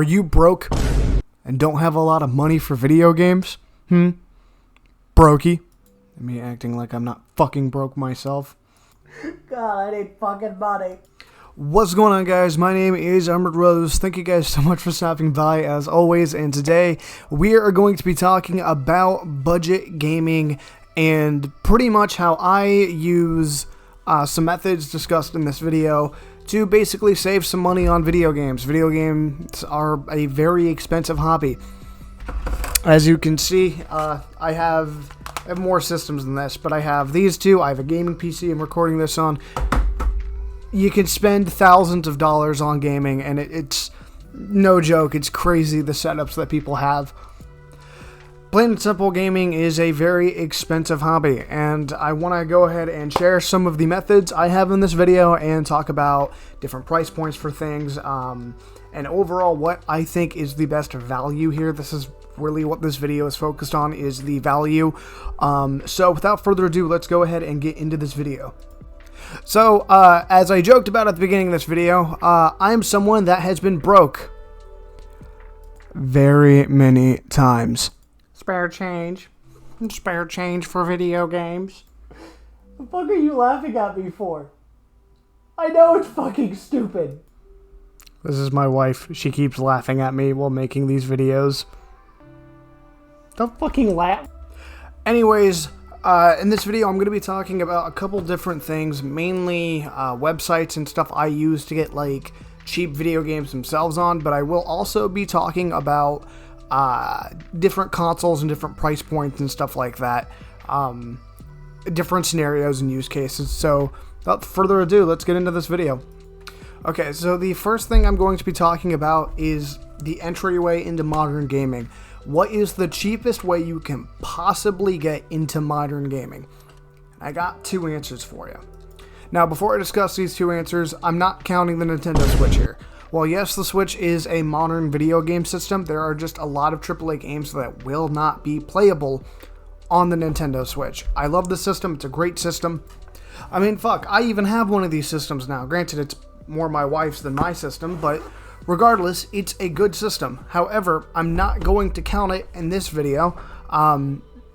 Are you broke and don't have a lot of money for video games? Brokey. Me acting like I'm not fucking broke myself. God, I need fucking money. What's going on, guys? My name is Armored Rose. Thank you guys so much for stopping by as always, and today we are going to be talking about budget gaming and pretty much how I use some methods discussed in this video to basically save some money on video games. Video games are a very expensive hobby. As you can see, I have more systems than this, but I have these two. I have a gaming PC I'm recording this on. You can spend thousands of dollars on gaming, and it's no joke. It's crazy the setups that people have. Plain and simple, gaming is a very expensive hobby, and I want to go ahead and share some of the methods I have in this video and talk about different price points for things, and overall what I think is the best value here. This is really what this video is focused on, is the value. So without further ado, let's go ahead and get into this video. So, as I joked about at the beginning of this video, I'm someone that has been broke very many times. Spare change. Spare change for video games. The fuck are you laughing at me for? I know it's fucking stupid. This is my wife. She keeps laughing at me while making these videos. Don't fucking laugh. Anyways, in this video I'm going to be talking about a couple different things, mainly websites and stuff I use to get like cheap video games themselves on, but I will also be talking about different consoles and different price points and stuff like that, different scenarios and use cases. So without further ado, let's get into this video. Okay, so the first thing I'm going to be talking about is the entryway into modern gaming. What is the cheapest way you can possibly get into modern gaming? I got two answers for you. Now, before I discuss these two answers, I'm not counting the Nintendo Switch here. While yes, the Switch is a modern video game system, there are just a lot of AAA games that will not be playable on the Nintendo Switch. I love the system. It's a great system. I mean, fuck, I even have one of these systems now. Granted, it's more my wife's than my system, but regardless, it's a good system. However, I'm not going to count it in this video,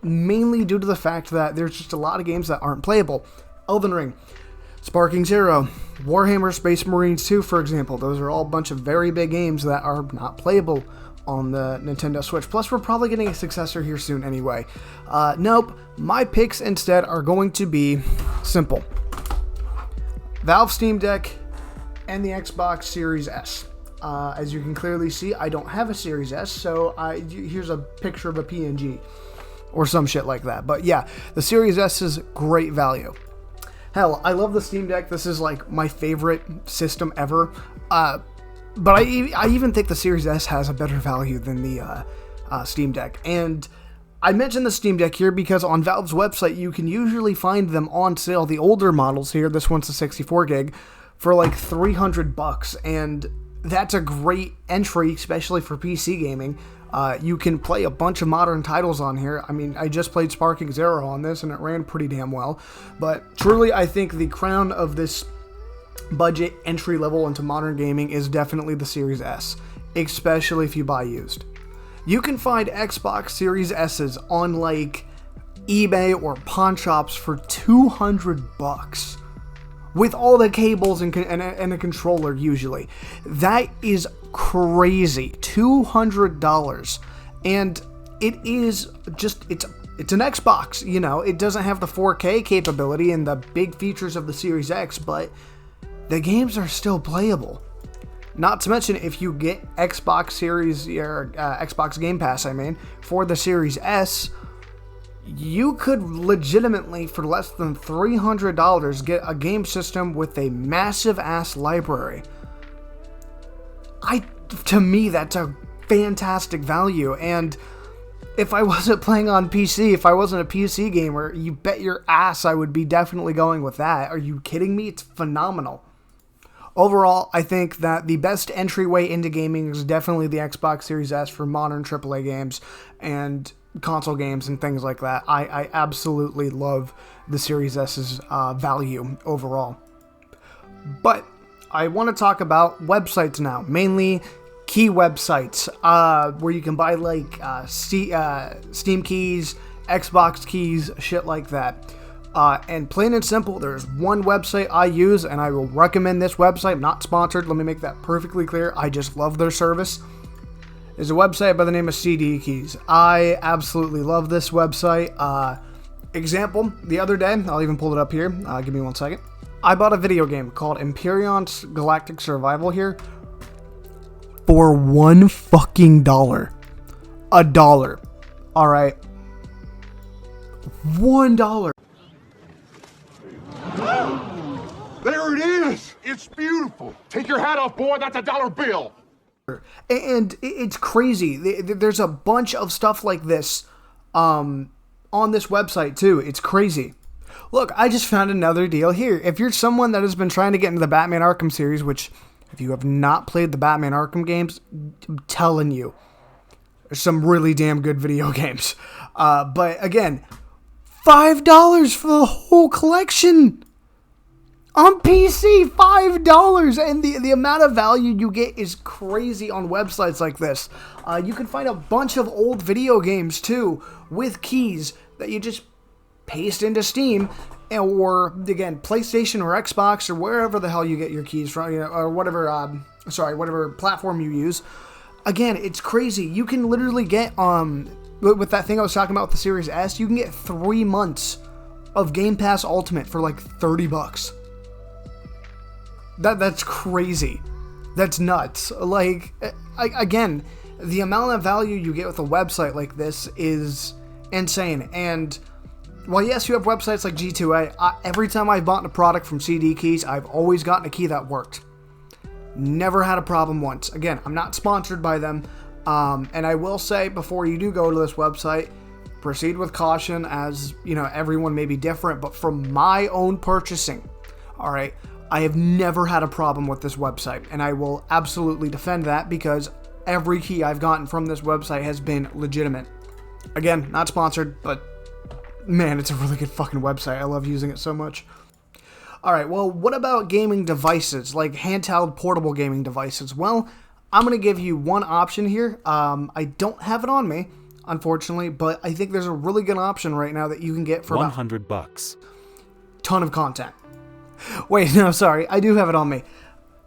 mainly due to the fact that there's just a lot of games that aren't playable. Elden Ring, Sparking Zero, Warhammer Space Marines 2, for example. Those are all a bunch of very big games that are not playable on the Nintendo Switch. Plus, we're probably getting a successor here soon anyway. Nope, my picks instead are going to be simple. Valve Steam Deck and the Xbox Series S. As you can clearly see, I don't have a Series S, so here's a picture of a PNG or some shit like that. But yeah, the Series S is great value. Hell, I love the Steam Deck. This is like my favorite system ever. But I even think the Series S has a better value than the Steam Deck. And I mentioned the Steam Deck here because on Valve's website, you can usually find them on sale. The older models here, this one's a 64 gig, for like $300, and that's a great entry, especially for PC gaming. You can play a bunch of modern titles on here. I mean, I just played Sparking Zero on this, and it ran pretty damn well. But truly, I think the crown of this budget entry level into modern gaming is definitely the Series S, especially if you buy used. You can find Xbox Series S's on like eBay or pawn shops for $200. With all the cables and a controller, usually. That is crazy. $200. And it is just, it's an Xbox, you know. It doesn't have the 4K capability and the big features of the Series X, but the games are still playable. Not to mention, if you get Xbox Series, or Xbox Game Pass, for the Series S, you could legitimately, for less than $300, get a game system with a massive ass library. To me, that's a fantastic value. And if I wasn't playing on PC, if I wasn't a PC gamer, you bet your ass I would be definitely going with that. Are you kidding me? It's phenomenal. Overall, I think that the best entryway into gaming is definitely the Xbox Series S for modern AAA games and console games and things like that. I absolutely love the Series S's value overall. But I want to talk about websites now, mainly key websites where you can buy like Steam keys, Xbox keys, shit like that. And plain and simple, there's one website I use, and I will recommend this website. I'm not sponsored, let me make that perfectly clear. I just love their service. There's a website by the name of CD Keys. I absolutely love this website. Example, the other day, I'll even pull it up here. Give me 1 second. I bought a video game called Emperion's Galactic Survival here for $1 fucking dollar. $1. Alright. $1. There it is! It's beautiful! Take your hat off, boy, that's a dollar bill! And it's crazy. There's a bunch of stuff like this on this website too. It's crazy. Look, I just found another deal here. If you're someone that has been trying to get into the Batman Arkham series, which if you have not played the Batman Arkham games, I'm telling you, there's some really damn good video games. But again, $5 for the whole collection. On PC, $5, and the amount of value you get is crazy on websites like this. You can find a bunch of old video games, too, with keys that you just paste into Steam, or, again, PlayStation or Xbox or wherever the hell you get your keys from, or whatever, whatever platform you use. Again, it's crazy. You can literally get, with that thing I was talking about with the Series S, you can get 3 months of Game Pass Ultimate for like $30. That's crazy. That's nuts. Like, again, the amount of value you get with a website like this is insane. And while yes, you have websites like G2A, every time I've bought a product from CD Keys, I've always gotten a key that worked. Never had a problem once. Again, I'm not sponsored by them. And I will say, before you do go to this website, proceed with caution, as, everyone may be different. But from my own purchasing, all right, I have never had a problem with this website, and I will absolutely defend that because every key I've gotten from this website has been legitimate. Again, not sponsored, but man, it's a really good fucking website. I love using it so much. Alright, well, what about gaming devices, like handheld portable gaming devices? Well, I'm going to give you one option here. I don't have it on me, unfortunately, but I think there's a really good option right now that you can get for $100. Ton of content. Wait, no, sorry. I do have it on me.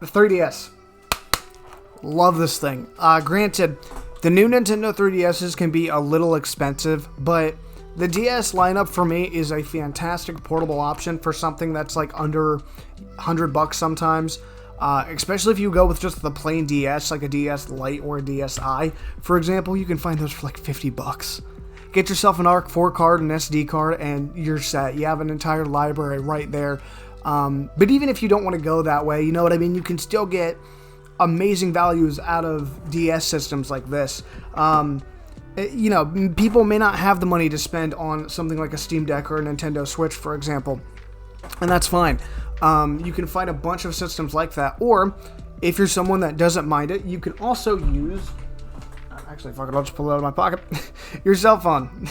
The 3DS. Love this thing. Granted, the new Nintendo 3DSs can be a little expensive, but the DS lineup for me is a fantastic portable option for something that's like under $100 sometimes. Especially if you go with just the plain DS, like a DS Lite or a DSi. For example, you can find those for like $50. Get yourself an ARC4 card, an SD card, and you're set. You have an entire library right there. But even if you don't want to go that way, you know what I mean? You can still get amazing values out of DS systems like this. People may not have the money to spend on something like a Steam Deck or a Nintendo Switch, for example. And that's fine. You can find a bunch of systems like that. Or, if you're someone that doesn't mind it, you can also use... Actually, fuck it, I'll just pull it out of my pocket. Your cell phone.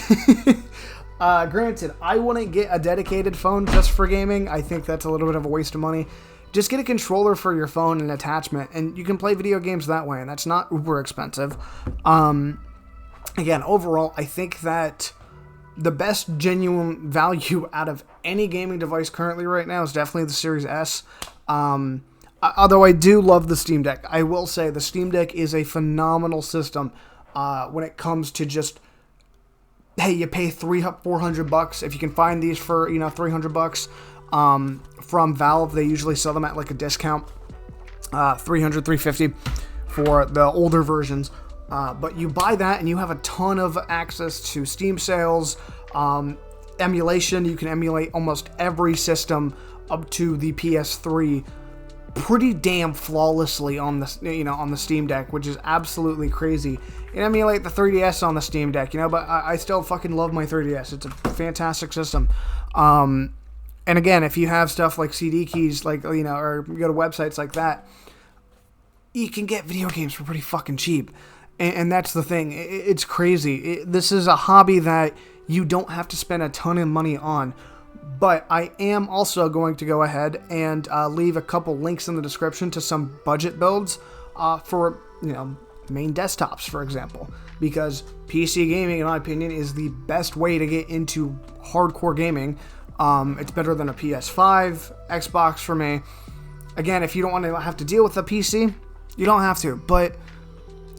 Granted, I wouldn't get a dedicated phone just for gaming. I think that's a little bit of a waste of money. Just get a controller for your phone and attachment, and you can play video games that way, and that's not uber expensive. Again, overall, I think that the best genuine value out of any gaming device currently right now is definitely the Series S. Although I do love the Steam Deck. I will say the Steam Deck is a phenomenal system when it comes to just... Hey, you pay $400 if you can find these for $300 from Valve. They usually sell them at like a discount, $300, $350 for the older versions. But you buy that and you have a ton of access to Steam sales, emulation. You can emulate almost every system up to the PS3 pretty damn flawlessly on the on the Steam Deck, which is absolutely crazy. And emulate the 3DS on the Steam Deck, but I still fucking love my 3DS. It's a fantastic system. And again, if you have stuff like CD Keys, like or you go to websites like that, you can get video games for pretty fucking cheap. And that's the thing. It's crazy. This is a hobby that you don't have to spend a ton of money on. But I am also going to go ahead and leave a couple links in the description to some budget builds for main desktops, for example, because PC gaming, in my opinion, is the best way to get into hardcore gaming. It's better than a PS5, Xbox for me. Again, if you don't want to have to deal with a PC, you don't have to, but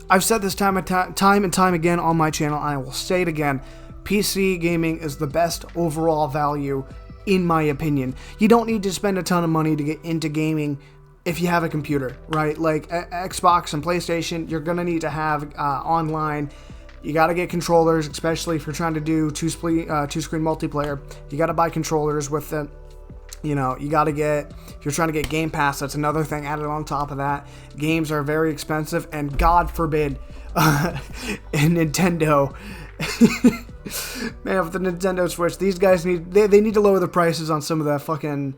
I've said this time and time again on my channel, and I will say it again, PC gaming is the best overall value, in my opinion. You don't need to spend a ton of money to get into gaming if you have a computer, right? Like Xbox and PlayStation, you're gonna need to have online. You gotta get controllers, especially if you're trying to do two-screen multiplayer. You gotta buy controllers with it. You gotta get, if you're trying to get Game Pass, that's another thing added on top of that. Games are very expensive, and God forbid, Nintendo, man, with the Nintendo Switch, these guys they need to lower the prices on some of the fucking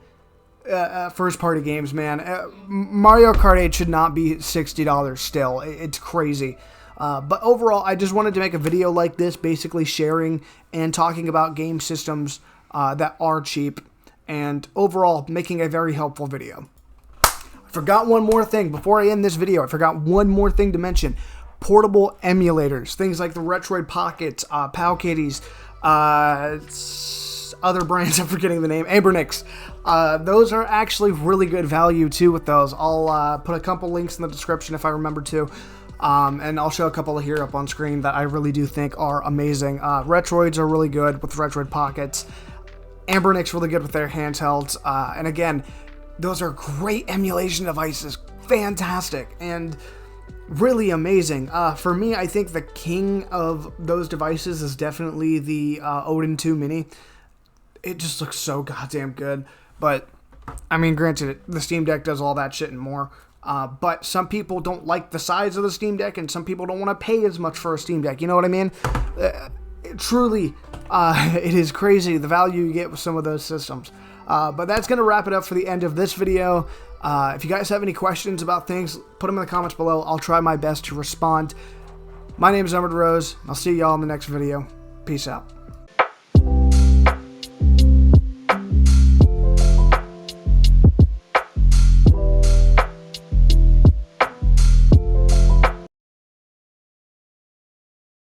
first-party games, man. Mario Kart 8 should not be $60 still. It's crazy. But overall, I just wanted to make a video like this, basically sharing and talking about game systems that are cheap, and overall making a very helpful video. I forgot one more thing before I end this video. I forgot one more thing to mention. Portable emulators, things like the Retroid Pockets, Powkitties, other brands, I'm forgetting the name, Anbernics. Those are actually really good value too with those. I'll put a couple links in the description if I remember to. And I'll show a couple here up on screen that I really do think are amazing. Retroids are really good with Retroid Pockets. Anbernic's really good with their handhelds. And again, those are great emulation devices. Fantastic. And really amazing. For me, I think the king of those devices is definitely the Odin 2 Mini. It just looks so goddamn good. But, I mean, granted, the Steam Deck does all that shit and more. But some people don't like the size of the Steam Deck, and some people don't want to pay as much for a Steam Deck. You know what I mean? Truly, it is crazy the value you get with some of those systems. But that's going to wrap it up for the end of this video. If you guys have any questions about things, put them in the comments below. I'll try my best to respond. My name is Edward Rose. I'll see y'all in the next video. Peace out.